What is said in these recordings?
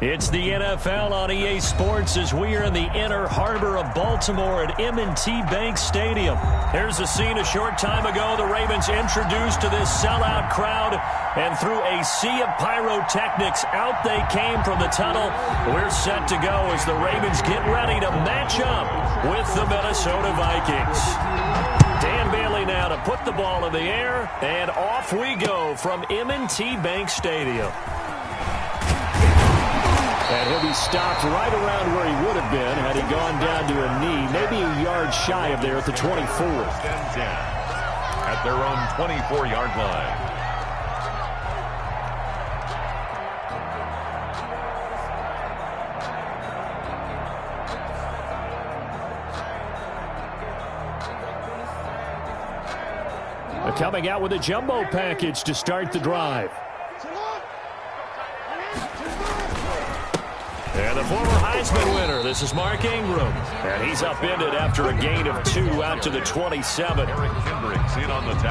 It's the NFL on EA Sports as we are in the inner harbor of Baltimore at M&T Bank Stadium. Here's a scene a short time ago. The Ravens introduced to this sellout crowd, and through a sea of pyrotechnics, out they came from the tunnel. We're set to go as the Ravens get ready to match up with the Minnesota Vikings. Dan Bailey now to put the ball in the air, and off we go from M&T Bank Stadium. And he'll be stopped right around where he would have been had he gone down to a knee, maybe a yard shy of there at the 24. 10 at their own 24-yard line. Coming out with a jumbo package to start the drive. And the former Heisman winner, this is Mark Ingram. And he's upended after a gain of 2 out to the 27.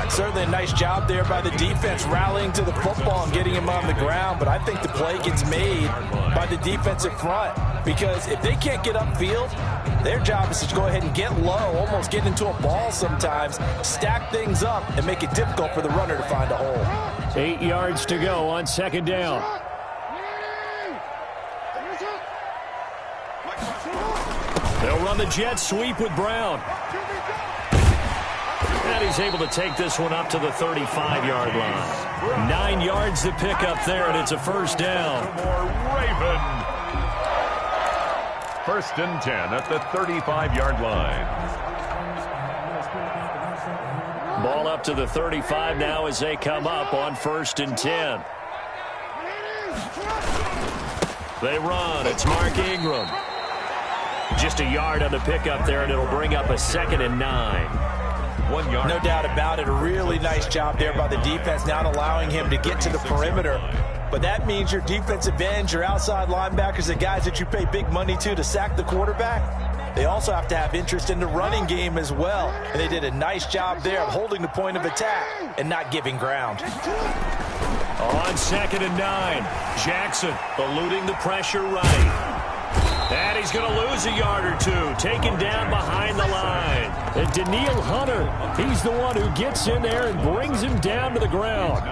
Certainly a nice job there by the defense rallying to the football and getting him on the ground. But I think the play gets made by the defensive front, because if they can't get upfield, their job is to go ahead and get low, almost get into a ball sometimes, stack things up, and make it difficult for the runner to find a hole. 8 yards to go on second down. They'll run the jet sweep with Brown. And he's able to take this one up to the 35-yard line. 9 yards to pick up there, and it's a first down. Raven. First and 10 at the 35-yard line. Ball up to the 35 now as they come up on first and 10. They run. It's Mark Ingram. Just a yard on the pickup there, and it'll bring up a 2nd and 9. 1 yard. No doubt about it. A really nice job there by the defense, not allowing him to get to the perimeter. But that means your defensive ends, your outside linebackers, the guys that you pay big money to sack the quarterback, they also have to have interest in the running game as well. And they did a nice job there of holding the point of attack and not giving ground. On 2nd and 9, Jackson eluding the pressure right. And he's going to lose a yard or 2, taken down behind the line. And Daniil Hunter, he's the one who gets in there and brings him down to the ground.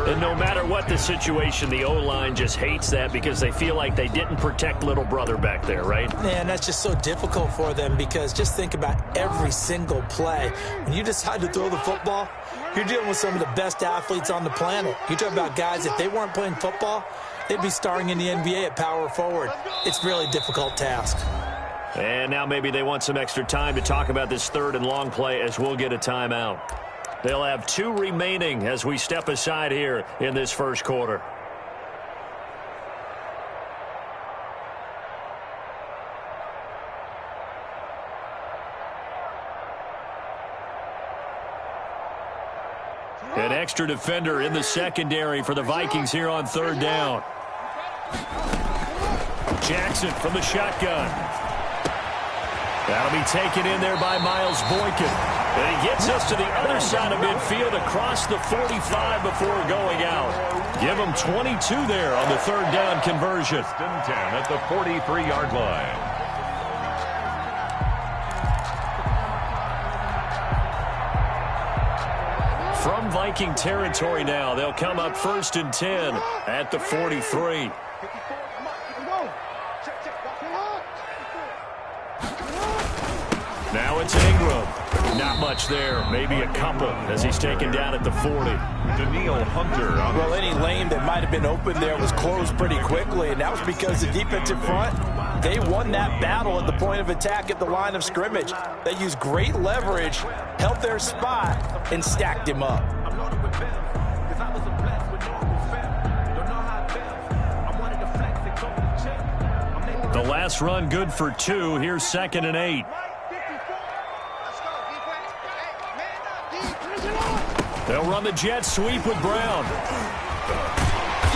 And no matter what the situation, the O-line just hates that because they feel like they didn't protect little brother back there, right? Man, that's just so difficult for them, because just think about every single play. When you decide to throw the football, you're dealing with some of the best athletes on the planet. You're talking about guys, if they weren't playing football, they'd be starring in the NBA at power forward. It's a really difficult task. And now maybe they want some extra time to talk about this 3rd and long play as we'll get a timeout. They'll have 2 remaining as we step aside here in this first quarter. An extra defender in the secondary for the Vikings here on 3rd down. Jackson from the shotgun. That'll be taken in there by Miles Boykin. And he gets us to the other side of midfield across the 45 before going out. Give him 22 there on the 3rd down conversion. 10 at the 43-yard line. From Viking territory now, they'll come up 1st and 10 at the 43. Now it's Ingram. Not much there. Maybe a couple as he's taken down at the 40. Daniil Hunter. Well, any lane that might have been open there was closed pretty quickly, and that was because the defensive front, they won that battle at the point of attack at the line of scrimmage. They used great leverage, held their spot, and stacked him up. The last run good for 2. Here's 2nd and 8. They'll run the jet sweep with Brown.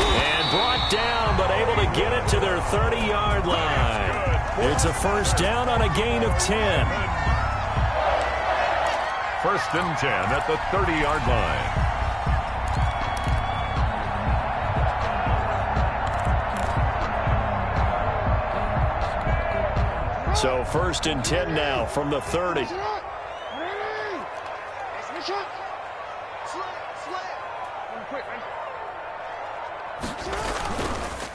And brought down, but able to get it to their 30-yard line. It's a first down on a gain of 10. 1st and 10 at the 30-yard line. So 1st and 10 now from the 30.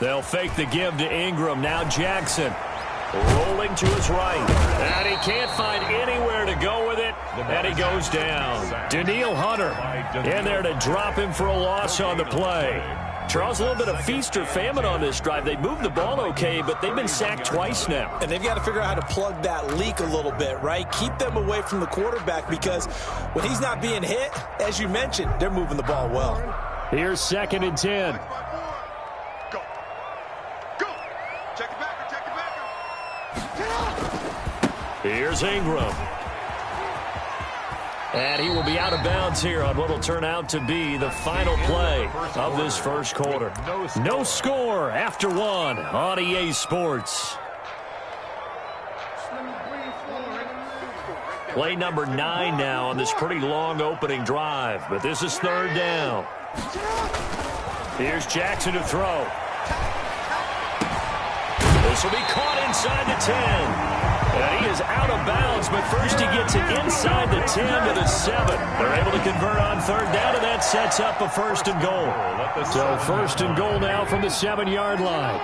They'll fake the give to Ingram. Now Jackson rolling to his right. And he can't find anywhere to go with it. And he goes down. Daniil Hunter in there to drop him for a loss on the play. Charles, a little bit of feast or famine on this drive. They moved the ball okay, but they've been sacked twice now. And they've got to figure out how to plug that leak a little bit, right? Keep them away from the quarterback because when he's not being hit, as you mentioned, they're moving the ball well. Here's 2nd and 10. Go. Go. Check it back. Check it back. Here's Ingram. And he will be out of bounds here on what will turn out to be the final play of this first quarter. No score after 1 on EA Sports. Play number 9 now on this pretty long opening drive. But this is 3rd down. Here's Jackson to throw. This will be caught inside the 10. And he is out of bounds, but first he gets it inside the 10 to the 7. They're able to convert on 3rd down, and that sets up a 1st and goal. So 1st and goal now from the 7-yard line.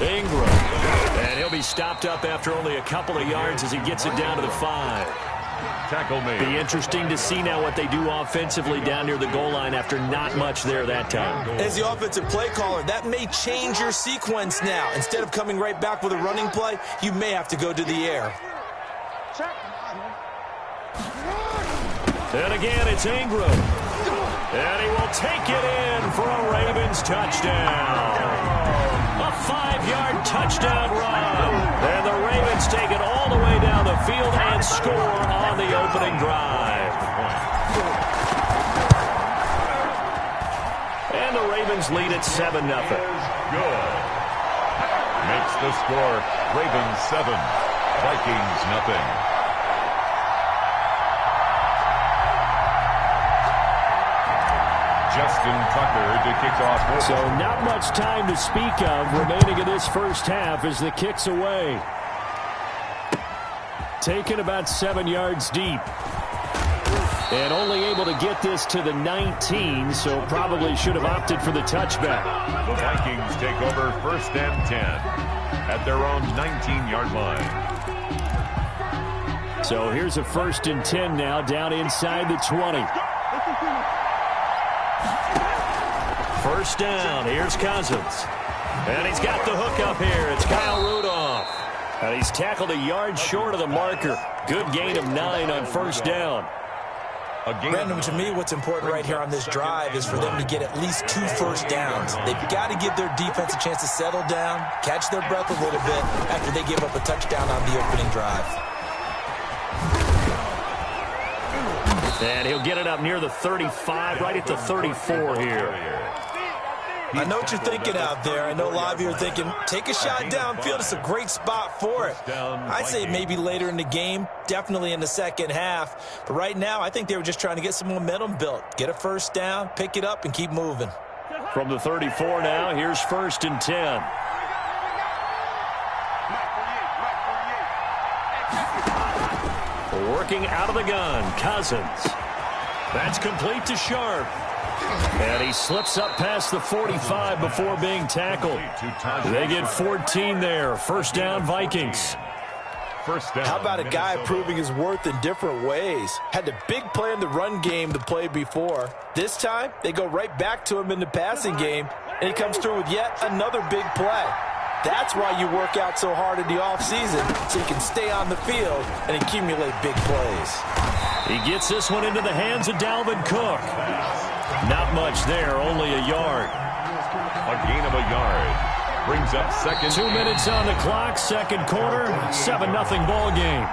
Ingram. And he'll be stopped up after only a couple of yards as he gets it down to the 5. Tackle made. Be interesting to see now what they do offensively down near the goal line after not much there that time. As the offensive play caller, that may change your sequence now. Instead of coming right back with a running play, you may have to go to the air. And again, it's Ingram. And he will take it in for a Ravens touchdown. A 5-yard touchdown run. And the Ravens take it all the way down the field and score on the opening drive. And the Ravens lead at 7-0. Good. Makes the score Ravens 7, Vikings nothing. Justin Tucker to kick off. So not much time to speak of remaining in this first half as the kick's away. Taken about 7 yards deep. And only able to get this to the 19, so probably should have opted for the touchback. The Vikings take over 1st and 10 at their own 19-yard line. So here's a 1st and 10 now down inside the 20. 1st down. Here's Cousins. And he's got the hook up here. It's Kyle Rudolph. And he's tackled a yard short of the marker. Good gain of 9 on 1st down. Brandon, to me, what's important right here on this drive is for them to get at least 2 first downs. They've got to give their defense a chance to settle down, catch their breath a little bit after they give up a touchdown on the opening drive. And he'll get it up near the 35, right at the 34 here. I know what you're thinking out there. I know a lot of you are thinking, take a shot downfield. It's a great spot for it. I'd say maybe later in the game, definitely in the second half. But right now, I think they were just trying to get some momentum built. Get a 1st down, pick it up, and keep moving. From the 34 now, here's 1st and 10. Working out of the gun, Cousins. That's complete to Sharp. And he slips up past the 45 before being tackled. They get 14 there. 1st down, Vikings. 1st down. How about a guy proving his worth in different ways? Had the big play in the run game the play before. This time, they go right back to him in the passing game, and he comes through with yet another big play. That's why you work out so hard in the offseason, so you can stay on the field and accumulate big plays. He gets this one into the hands of Dalvin Cook. Not much there, only a yard. A gain of a yard. Brings up 2nd. 2 minutes on the clock, 2nd quarter, 7-0 ball game.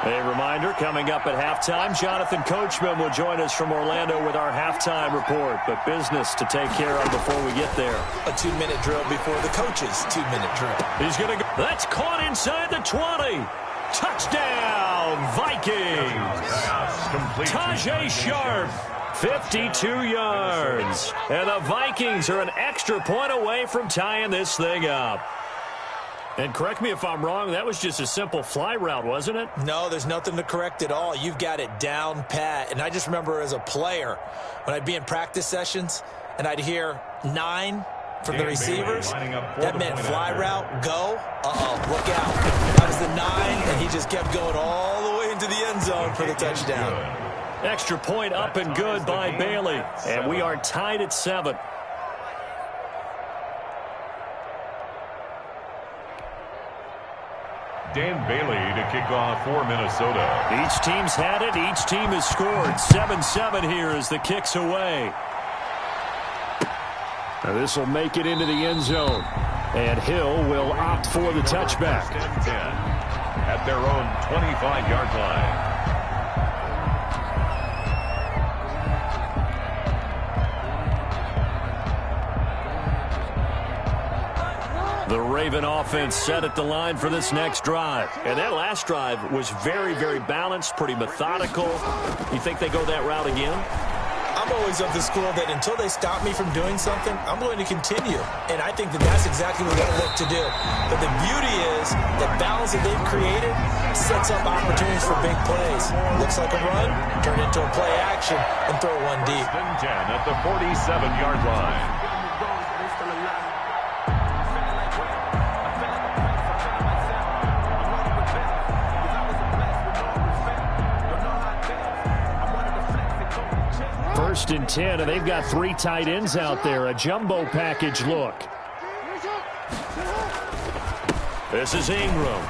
A reminder, coming up at halftime, Jonathan Coachman will join us from Orlando with our halftime report. But business to take care of before we get there. A 2-minute drill before the coach's 2-minute drill. He's going to go. That's caught inside the 20. Touchdown, Vikings. Tajay Sharp 52 yards. And the Vikings are an extra point away from tying this thing up. And correct me if I'm wrong, that was just a simple fly route, wasn't it? No, there's nothing to correct at all. You've got it down pat. And I just remember as a player, when I'd be in practice sessions and I'd hear 9 from the receivers, that meant fly route, go, look out. That was the 9, and he just kept going all the way into the end zone for the touchdown. Extra point up and good by Bailey. And we are tied at 7. Dan Bailey to kick off for Minnesota. Each team's had it. Each team has scored. 7-7 here as the kick's away. Now this will make it into the end zone. And Hill will opt for the touchback. 10 at their own 25-yard line. The Raven offense set at the line for this next drive. And that last drive was very, very balanced, pretty methodical. You think they go that route again? I'm always of the school that until they stop me from doing something, I'm going to continue. And I think that that's exactly what they'll look to do. But the beauty is the balance that they've created sets up opportunities for big plays. Looks like a run, turn into a play action, and throw one deep. 10 at the 47-yard line. First and 10, and they've got 3 tight ends out there. A jumbo package look. This is Ingram.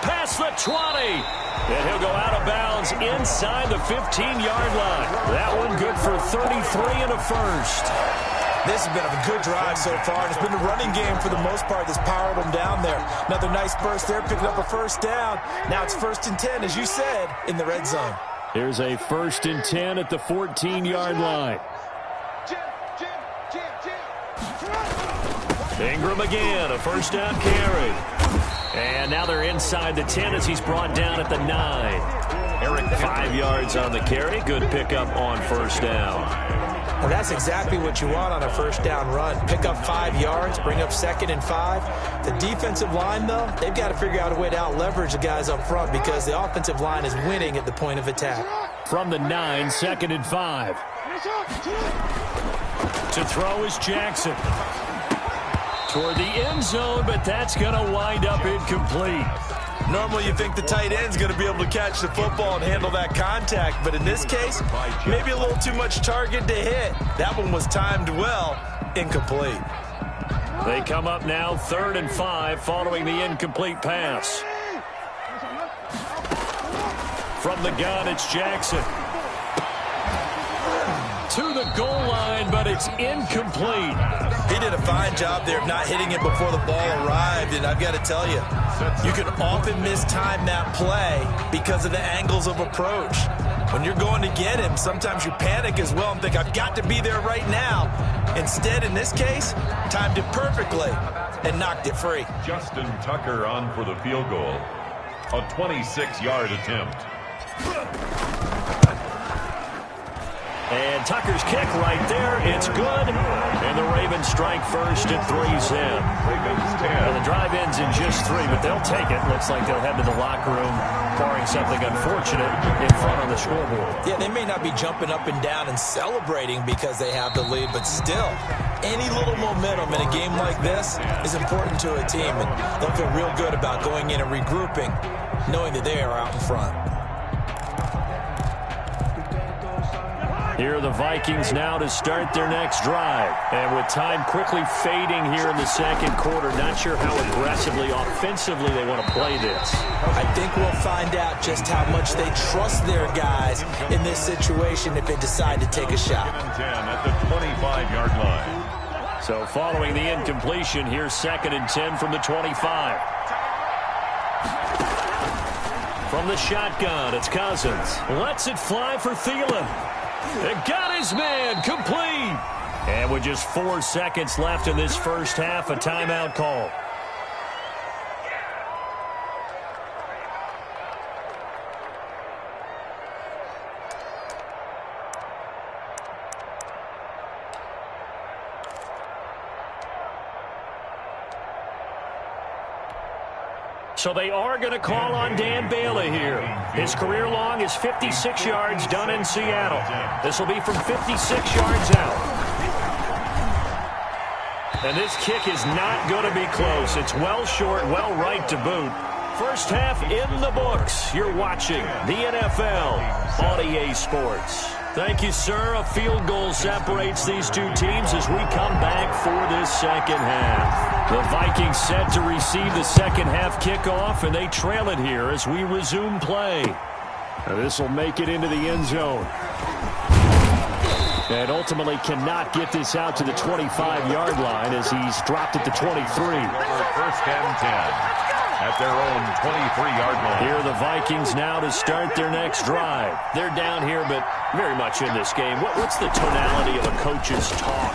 Past the 20. And he'll go out of bounds inside the 15-yard line. That one good for 33 and a first. This has been a good drive so far, and it's been the running game for the most part that's powered them down there. Another nice burst there, picking up a first down. Now it's 1st and 10, as you said, in the red zone. Here's a 1st and 10 at the 14-yard line. Ingram again, a first down carry. And now they're inside the 10 as he's brought down at the 9. Eric, 5 yards on the carry. Good pickup on first down. Well, that's exactly what you want on a first down run. Pick up 5 yards, bring up 2nd and 5. The defensive line, though, they've got to figure out a way to out-leverage the guys up front because the offensive line is winning at the point of attack. From the 9, 2nd and 5. To throw is Jackson. Toward the end zone, but that's going to wind up incomplete. Normally you think the tight end's going to be able to catch the football and handle that contact, but in this case, maybe a little too much target to hit. That one was timed well, incomplete. They come up now 3rd and 5 following the incomplete pass. From the gun, it's Jackson. To the goal line, but it's incomplete. He did a fine job there of not hitting it before the ball arrived, and I've got to tell you, you can often mistime that play because of the angles of approach. When you're going to get him, sometimes you panic as well and think, I've got to be there right now. Instead, in this case, timed it perfectly and knocked it free. Justin Tucker on for the field goal. A 26-yard attempt. And Tucker's kick right there. It's good. And the Ravens strike first at 3's in. Well, the drive ends in just 3, but they'll take it. Looks like they'll head to the locker room, barring something unfortunate in front on the scoreboard. Yeah, they may not be jumping up and down and celebrating because they have the lead, but still, any little momentum in a game like this is important to a team, and they'll feel real good about going in and regrouping, knowing that they are out in front. Here are the Vikings now to start their next drive. And with time quickly fading here in the second quarter, not sure how aggressively, offensively they want to play this. I think we'll find out just how much they trust their guys in this situation if they decide to take a shot. 10 at the 25-yard line. So following the incompletion, here's 2nd and 10 from the 25. From the shotgun, it's Cousins. Lets it fly for Thielen. And got his man complete. And with just 4 seconds left in this first half, a timeout call. So they are going to call on Dan Bailey here. His career long is 56 yards done in Seattle. This will be from 56 yards out. And this kick is not going to be close. It's well short, well right to boot. First half in the books. You're watching the NFL on EA Sports. Thank you, sir. A field goal separates these two teams as we come back for this second half. The Vikings set to receive the second half kickoff, and they trail it here as we resume play. This will make it into the end zone. And ultimately cannot get this out to the 25-yard line as he's dropped it to 23. First and 10. At their own 23-yard line. Here are the Vikings now to start their next drive. They're down here, but very much in this game. What's the tonality of a coach's talk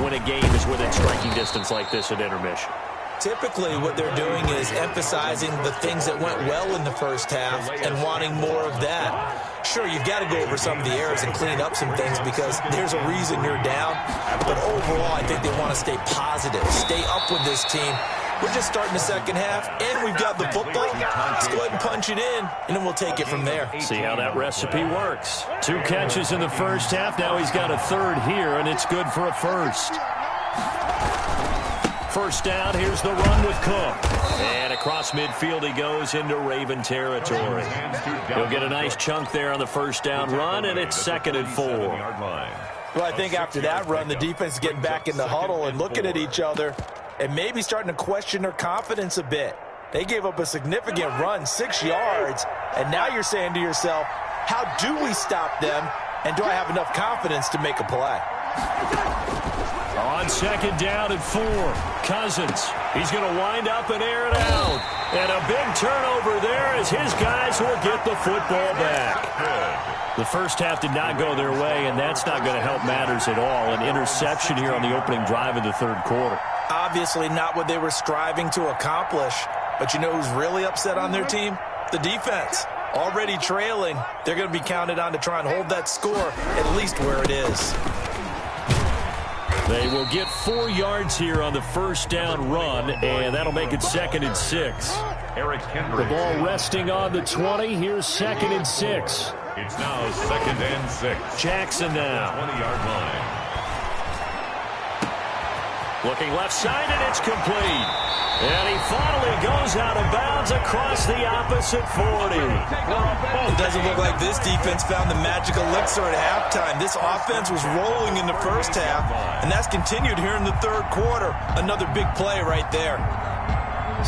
when a game is within striking distance like this at intermission? Typically, what they're doing is emphasizing the things that went well in the first half and wanting more of that. Sure, you've got to go over some of the errors and clean up some things because there's a reason you're down. But overall, I think they want to stay positive, stay up with this team. We're just starting the second half, and we've got the football. Let's go ahead and punch it in, and then we'll take it from there. See how that recipe works. 2 catches in the first half. Now he's got a third here, and it's good for a first. First down, here's the run with Cook. And across midfield he goes into Raven territory. He'll get a nice chunk there on the first down run, and it's 2nd and 4. Well, I think after that run, the defense is getting back in the huddle and looking at each other and maybe starting to question their confidence a bit. They gave up a significant run, 6 yards, and now you're saying to yourself, how do we stop them, and do I have enough confidence to make a play? On 2nd down and 4, Cousins. He's going to wind up and air it out. And a big turnover there as his guys will get the football back. The first half did not go their way, and that's not going to help matters at all. An interception here on the opening drive of the third quarter. Obviously not what they were striving to accomplish. But you know who's really upset on their team? The defense. Already trailing. They're going to be counted on to try and hold that score at least where it is. They will get 4 yards here on the first down run, and that'll make it 2nd and 6. Eric Henry. The ball resting on the 20. Here's 2nd and 6. It's now 2nd and 6. Jackson now. 20-yard line. Looking left side, and it's complete. And he finally goes out of bounds across the opposite 40. It doesn't look like this defense found the magic elixir at halftime. This offense was rolling in the first half, and that's continued here in the third quarter. Another big play right there.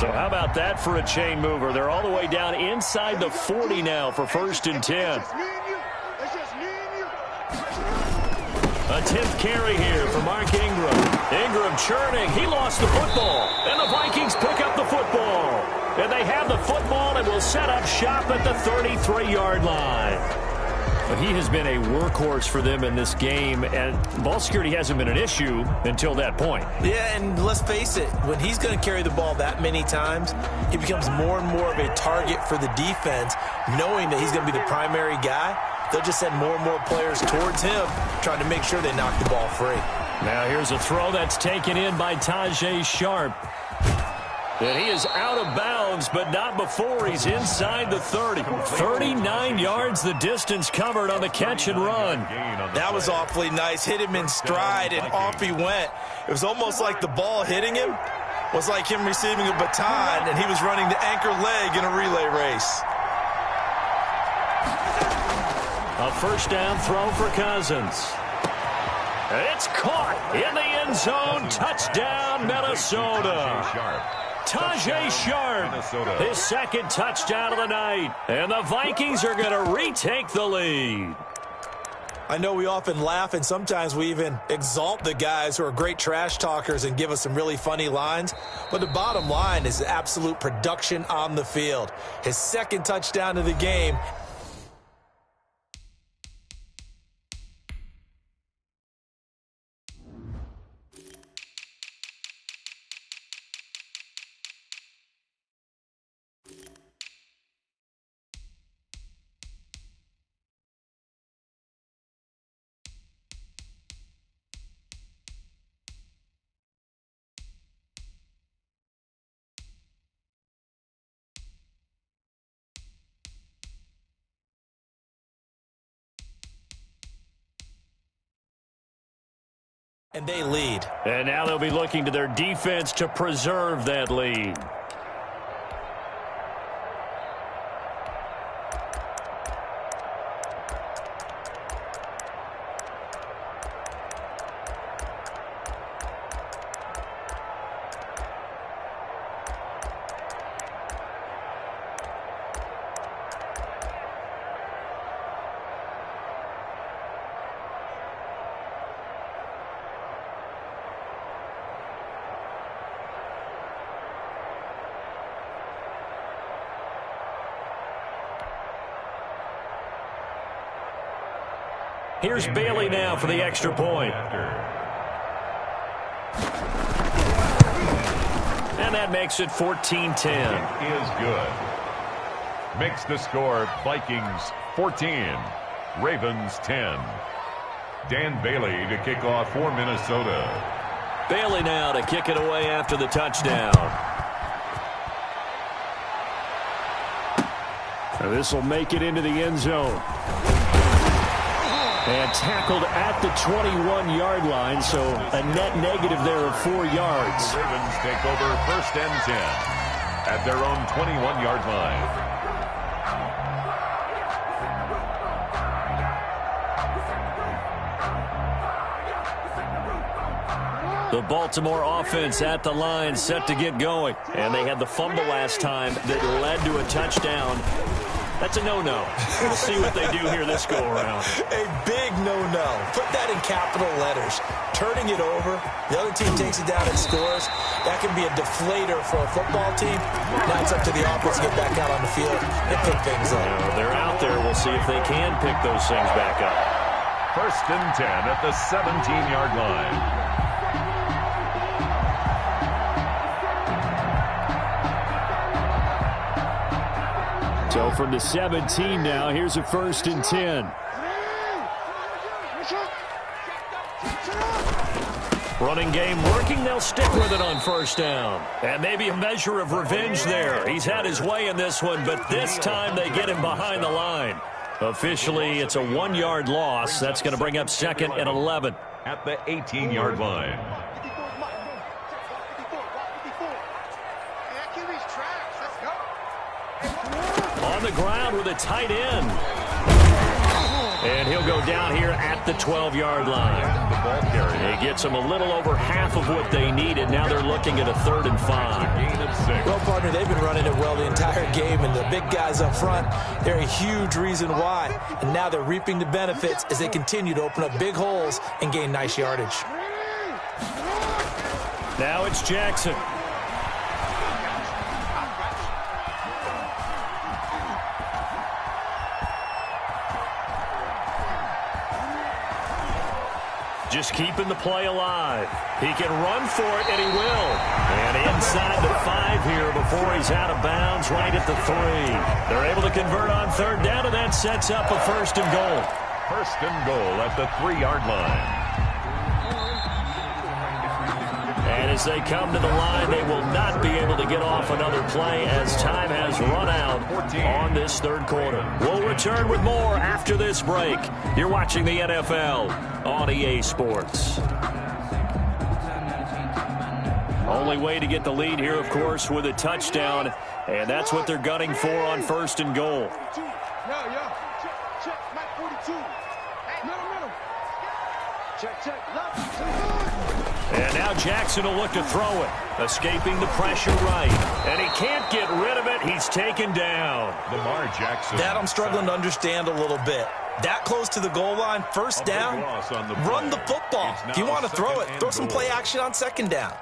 So how about that for a chain mover? They're all the way down inside the 40 now for 1st and 10. A 10th carry here for Mark Ingram. Ingram churning. He lost the football. And the Vikings pick up the football. And they have the football and will set up shop at the 33-yard line. But he has been a workhorse for them in this game, and ball security hasn't been an issue until that point. Yeah, and let's face it, when he's going to carry the ball that many times, he becomes more and more of a target for the defense, knowing that he's going to be the primary guy. They'll just send more and more players towards him, trying to make sure they knock the ball free. Now here's a throw that's taken in by Tajay Sharp. And he is out of bounds, but not before he's inside the 30. 39 yards the distance covered on the catch and run. That was awfully nice. Hit him in stride, and off he went. It was almost like the ball hitting him was like him receiving a baton, and he was running the anchor leg in a relay race. A first down throw for Cousins. It's caught in the end zone. Touchdown, Minnesota. Tajay Sharp, his 2nd touchdown of the night. And the Vikings are going to retake the lead. I know we often laugh, and sometimes we even exalt the guys who are great trash talkers and give us some really funny lines. But the bottom line is absolute production on the field. His 2nd touchdown of the game. And they lead. And now they'll be looking to their defense to preserve that lead. Here's Bailey now for the extra point. And that makes it 14-10. Is good. Makes the score Vikings 14, Ravens 10. Dan Bailey to kick off for Minnesota. Bailey now to kick it away after the touchdown. This will make it into the end zone. And tackled at the 21-yard line, so a net negative there of 4 yards. The Ravens take over 1st and 10 at their own 21-yard line. The Baltimore offense at the line, set to get going. And they had the fumble last time that led to a touchdown. That's a no-no. We'll see what they do here this go-around. A big no-no. Put that in capital letters. Turning it over, the other team takes it down and scores. That can be a deflator for a football team. Now it's up to the offense to get back out on the field and pick things up. They're out there. We'll see if they can pick those things back up. 1st and 10 at the 17-yard line. So from the 17 now, here's a 1st and 10. Running game working. They'll stick with it on 1st down. And maybe a measure of revenge there. He's had his way in this one, but this time they get him behind the line. Officially, it's a 1-yard loss. That's going to bring up 2nd and 11. At the 18-yard line. On the ground with a tight end. And he'll go down here at the 12-yard line. The ball carrier. He gets them a little over half of what they needed. Now they're looking at a 3rd and 5. Gain of 6. Well, partner, they've been running it well the entire game, and the big guys up front, they're a huge reason why. And now they're reaping the benefits as they continue to open up big holes and gain nice yardage. Now it's Jackson. Just keeping the play alive. He can run for it, and he will. And inside the 5 here before he's out of bounds, right at the 3. They're able to convert on 3rd down, and that sets up a 1st and goal. 1st and goal at the 3-yard line. And as they come to the line, they will not be able to get off another play as time has run out on this 3rd quarter. We'll return with more after this break. You're watching the NFL on EA Sports. Only way to get the lead here, of course, with a touchdown, and that's what they're gunning for on 1st and goal. And now Jackson will look to throw it. Escaping the pressure right. And he can't get rid of it. He's taken down. Lamar Jackson. That I'm struggling to understand a little bit. That close to the goal line, 1st down, run the football. If you want to throw it, throw some play action on 2nd down.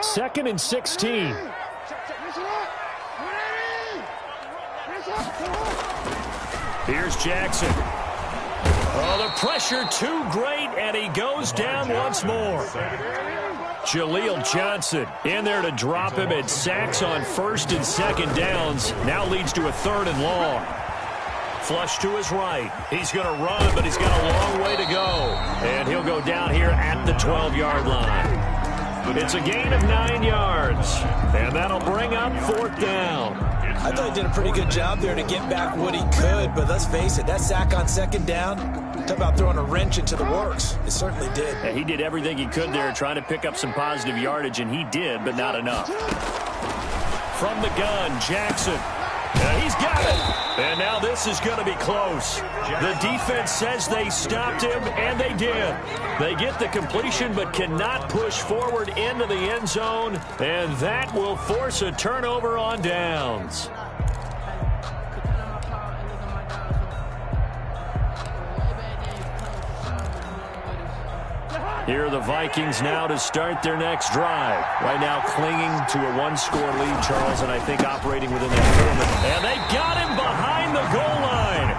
Second and 16. Here's Jackson. Oh, the pressure too great, and he goes down once more. Jaleel Johnson in there to drop him, and sacks on 1st and 2nd downs. Now leads to a 3rd and long. Flush to his right. He's going to run, but he's got a long way to go. And he'll go down here at the 12-yard line. It's a gain of 9 yards, and that'll bring up 4th down. I thought he did a pretty good job there to get back what he could, but let's face it, that sack on second down, talk about throwing a wrench into the works. It certainly did. Yeah, he did everything he could there trying to pick up some positive yardage, and he did, but not enough. From the gun, Jackson. He's got it. And now this is going to be close. The defense says they stopped him, and they did. They get the completion but cannot push forward into the end zone, and that will force a turnover on downs. Here are the Vikings now to start their next drive. Right now clinging to a one-score lead, Charles, and I think operating within that moment. And they got him behind the goal line.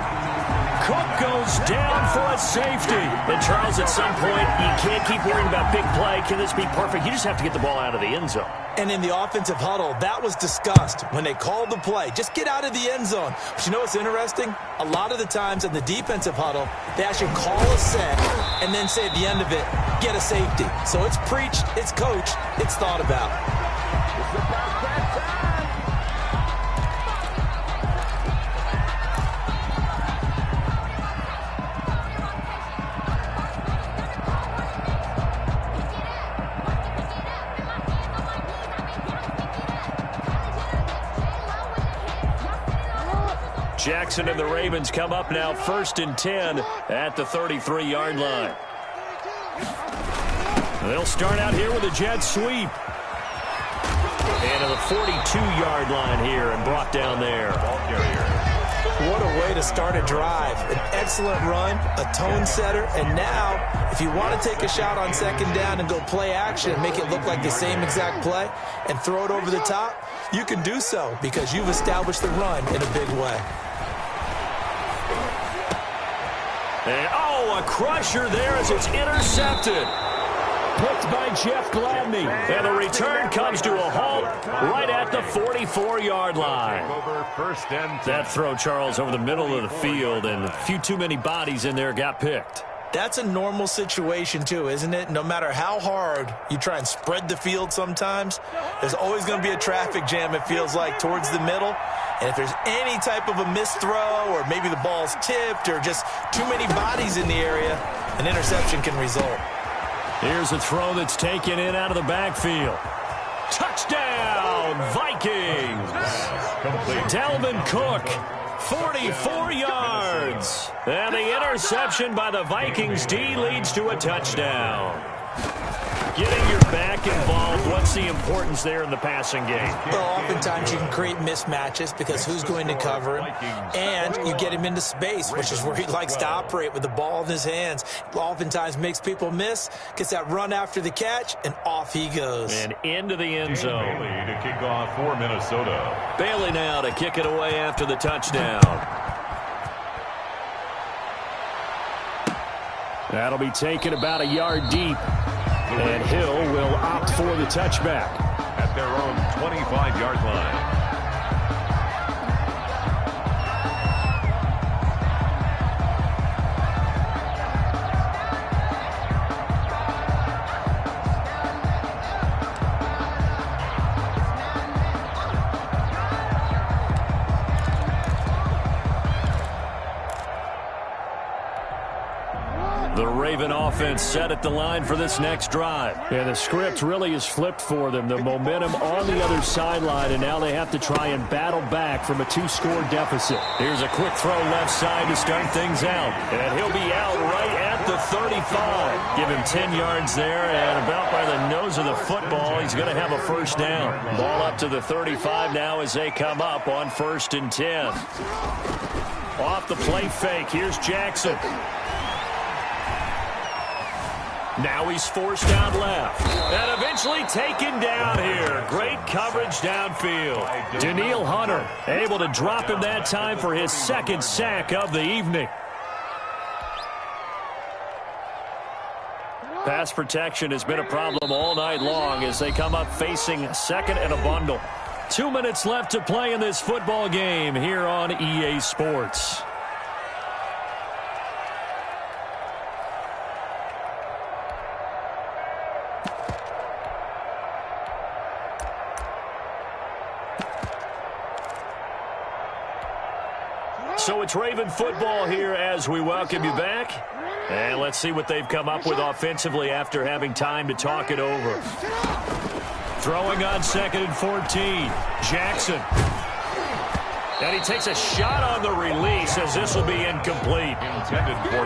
Cook goes down for a safety. And, Charles, at some point, you can't keep worrying about big play. Can this be perfect? You just have to get the ball out of the end zone. And in the offensive huddle, that was discussed when they called the play. Just get out of the end zone. But you know what's interesting? A lot of the times in the defensive huddle, they actually call a set and then say at the end of it, get a safety. So it's preached, it's coached, it's thought about. Jackson and the Ravens come up now 1st and 10 at the 33-yard line. They'll start out here with a jet sweep. And to the 42-yard line here and brought down there. What a way to start a drive. An excellent run, a tone setter, and now if you want to take a shot on second down and go play action and make it look like the same exact play and throw it over the top, you can do so because you've established the run in a big way. And, a crusher there as it's intercepted. Picked by Jeff Gladney. And the return comes to a halt right at the 44-yard line. That throw, Charles, over the middle of the field, and a few too many bodies in there got picked. That's a normal situation, too, isn't it? No matter how hard you try and spread the field sometimes, there's always going to be a traffic jam, it feels like, towards the middle. And if there's any type of a missed throw or maybe the ball's tipped or just too many bodies in the area, an interception can result. Here's a throw that's taken in out of the backfield. Touchdown, Vikings! Dalvin Cook, 44 yards. And the interception by the Vikings D leads to a touchdown. Getting your back involved, what's the importance there in the passing game? Well, oftentimes you can create mismatches because who's going to cover him, and you get him into space, which is where he likes to operate with the ball in his hands. Oftentimes makes people miss, gets that run after the catch, and off he goes. And into the end zone. Bailey to kick off for Minnesota. Bailey now to kick it away after the touchdown. That'll be taken about a yard deep. And Hill will opt for the touchback. At their own 25-yard line. The Raven offense set at the line for this next drive. And the script really is flipped for them. The momentum on the other sideline, and now they have to try and battle back from a 2-score deficit. Here's a quick throw left side to start things out. And he'll be out right at the 35. Give him 10 yards there, and about by the nose of the football, he's going to have a first down. Ball up to the 35 now as they come up on 1st and 10. Off the play fake, here's Jackson. Now he's forced out left. And eventually taken down here. Great coverage downfield. Daniil Hunter able to drop him that time for his second sack of the evening. Pass protection has been a problem all night long as they come up facing second and a bundle. 2 minutes left to play in this football game here on EA Sports. So it's Raven football here as we welcome you back. And let's see what they've come up with offensively after having time to talk it over. Throwing on 2nd and 14. Jackson. And he takes a shot on the release as this will be incomplete.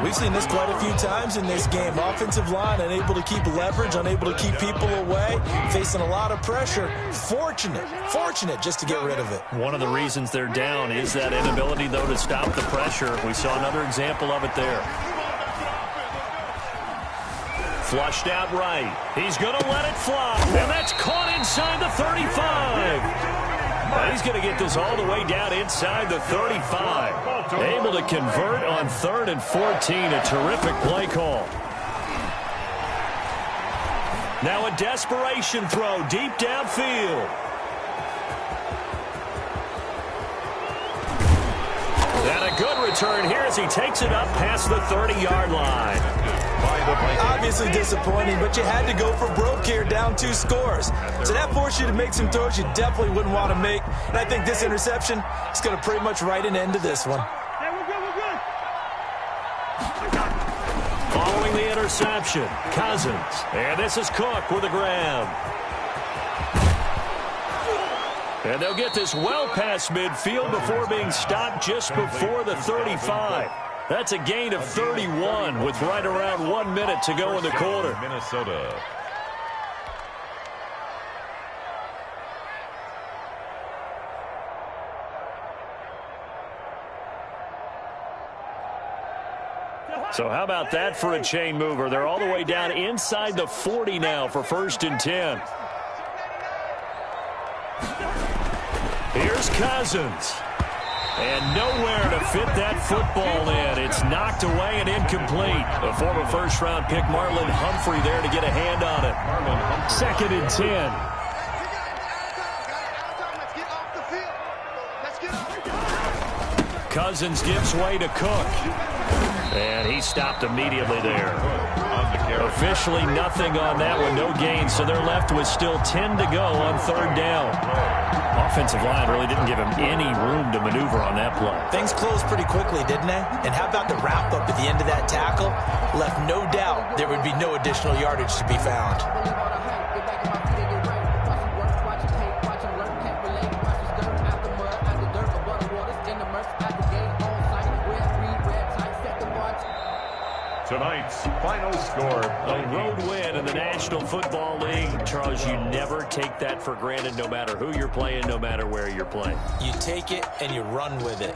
We've seen this quite a few times in this game. Offensive line unable to keep leverage, unable to keep people away, facing a lot of pressure. Fortunate just to get rid of it. One of the reasons they're down is that inability, though, to stop the pressure. We saw another example of it there. Flushed out right. He's going to let it fly. And that's caught inside the 35. He's going to get this all the way down inside the 35. Able to convert on 3rd and 14. A terrific play call. Now a desperation throw deep downfield. And a good return here as he takes it up past the 30-yard line. Obviously disappointing, but you had to go for broke here, down 2 scores. So that forced you to make some throws you definitely wouldn't want to make. And I think this interception is going to pretty much write an end to this one. Following the interception, Cousins. And this is Cook with a grab. And they'll get this well past midfield before being stopped just before the 35. That's a gain of 31 with right around 1 minute to go in the quarter. Minnesota. So how about that for a chain mover? They're all the way down inside the 40 now for 1st and 10. Here's Cousins. And nowhere to fit that football in. It's knocked away and incomplete. The former first-round pick, Marlon Humphrey, there to get a hand on it. 2nd and 10. Cousins gives way to Cook. And he stopped immediately there. Officially nothing on that one, no gain. So they're left with still 10 to go on 3rd down. Offensive line really didn't give him any room to maneuver on that play. Things closed pretty quickly, didn't they? And how about the wrap up at the end of that tackle? Left no doubt there would be no additional yardage to be found. Tonight's final score. A road win in the National Football League. Charles, you never take that for granted no matter who you're playing, no matter where you're playing. You take it and you run with it.